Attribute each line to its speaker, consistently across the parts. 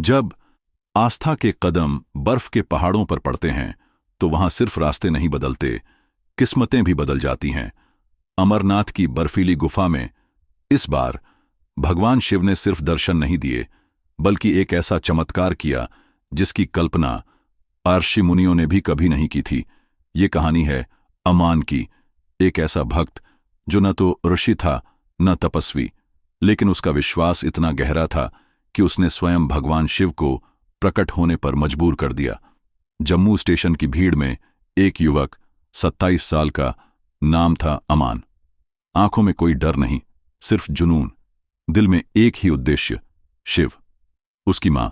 Speaker 1: जब आस्था के कदम बर्फ के पहाड़ों पर पड़ते हैं तो वहां सिर्फ रास्ते नहीं बदलते, किस्मतें भी बदल जाती हैं। अमरनाथ की बर्फीली गुफा में इस बार भगवान शिव ने सिर्फ दर्शन नहीं दिए, बल्कि एक ऐसा चमत्कार किया जिसकी कल्पना ऋषि मुनियों ने भी कभी नहीं की थी। ये कहानी है अमान की, एक ऐसा भक्त जो न तो ऋषि था न तपस्वी, लेकिन उसका विश्वास इतना गहरा था कि उसने स्वयं भगवान शिव को प्रकट होने पर मजबूर कर दिया। जम्मू स्टेशन की भीड़ में एक युवक 27 साल का, नाम था अमान। आंखों में कोई डर नहीं, सिर्फ जुनून, दिल में एक ही उद्देश्य, शिव। उसकी मां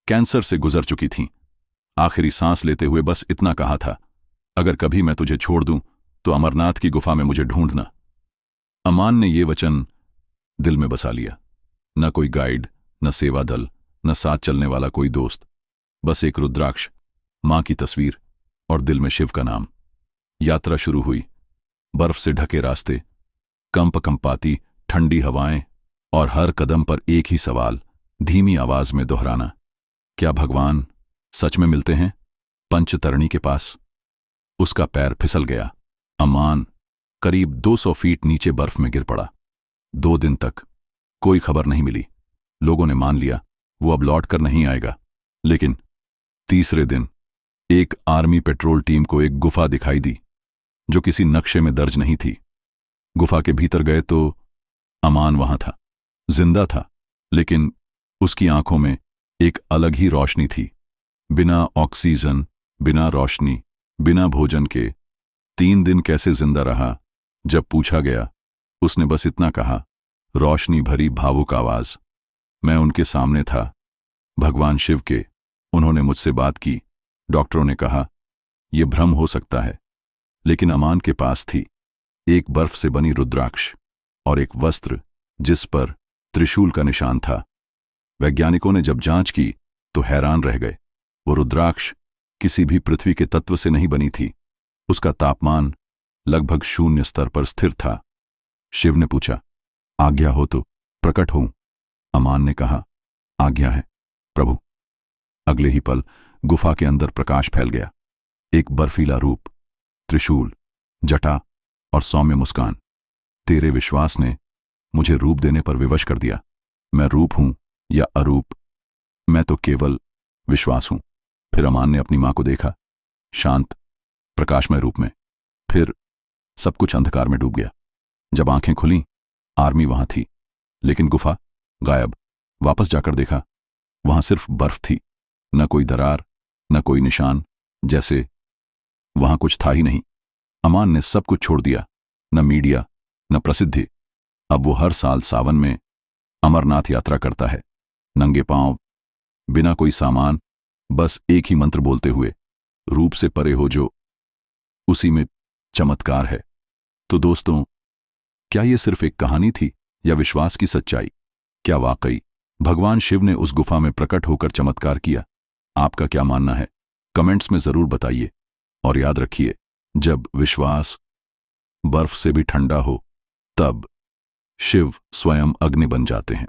Speaker 1: कैंसर से गुजर चुकी थीं। आखिरी सांस लेते हुए बस इतना कहा था, अगर कभी मैं तुझे छोड़ दूं तो अमरनाथ की गुफा में मुझे ढूंढना। अमान ने ये वचन दिल में बसा लिया। न कोई गाइड, न सेवा दल, न साथ चलने वाला कोई दोस्त, बस एक रुद्राक्ष, मां की तस्वीर और दिल में शिव का नाम। यात्रा शुरू हुई। बर्फ से ढके रास्ते, कंपाती ठंडी हवाएं और हर कदम पर एक ही सवाल धीमी आवाज में दोहराना, क्या भगवान सच में मिलते हैं पंचतरणी के पास? उसका पैर फिसल गया। अमान करीब 200 फीट नीचे बर्फ में गिर पड़ा। 2 दिन तक कोई खबर नहीं मिली। लोगों ने मान लिया वो अब लौट कर नहीं आएगा। लेकिन तीसरे दिन एक आर्मी पेट्रोल टीम को एक गुफा दिखाई दी जो किसी नक्शे में दर्ज नहीं थी। गुफा के भीतर गए तो अमान वहां था, जिंदा था, लेकिन उसकी आंखों में एक अलग ही रोशनी थी। बिना ऑक्सीजन, बिना रोशनी, बिना भोजन के 3 दिन कैसे जिंदा रहा? जब पूछा गया, उसने बस इतना कहा, रोशनी भरी भावुक आवाज, मैं उनके सामने था, भगवान शिव के। उन्होंने मुझसे बात की। डॉक्टरों ने कहा यह भ्रम हो सकता है, लेकिन अमान के पास थी एक बर्फ से बनी रुद्राक्ष और एक वस्त्र जिस पर त्रिशूल का निशान था। वैज्ञानिकों ने जब जांच की तो हैरान रह गए। वो रुद्राक्ष किसी भी पृथ्वी के तत्व से नहीं बनी थी। उसका तापमान लगभग 0 स्तर पर स्थिर था। शिव ने पूछा, आज्ञा हो तो प्रकट होऊं? अमान ने कहा, आज्ञा है प्रभु। अगले ही पल गुफा के अंदर प्रकाश फैल गया। एक बर्फीला रूप, त्रिशूल, जटा और सौम्य मुस्कान। तेरे विश्वास ने मुझे रूप देने पर विवश कर दिया। मैं रूप हूं या अरूप, मैं तो केवल विश्वास हूं। फिर अमान ने अपनी मां को देखा, शांत प्रकाशमय रूप में। फिर सब कुछ अंधकार में डूब गया। जब आंखें खुलीं, आर्मी वहां थी, लेकिन गुफा गायब। वापस जाकर देखा, वहां सिर्फ बर्फ थी, न कोई दरार, न कोई निशान, जैसे वहां कुछ था ही नहीं। अमान ने सब कुछ छोड़ दिया, न मीडिया, न प्रसिद्धि। अब वो हर साल सावन में अमरनाथ यात्रा करता है, नंगे पांव, बिना कोई सामान, बस एक ही मंत्र बोलते हुए, रूप से परे हो जो, उसी में चमत्कार है। तो दोस्तों, क्या ये सिर्फ एक कहानी थी या विश्वास की सच्चाई? क्या वाकई भगवान शिव ने उस गुफा में प्रकट होकर चमत्कार किया? आपका क्या मानना है? कमेंट्स में जरूर बताइए। और याद रखिए, जब विश्वास बर्फ से भी ठंडा हो, तब शिव स्वयं अग्नि बन जाते हैं।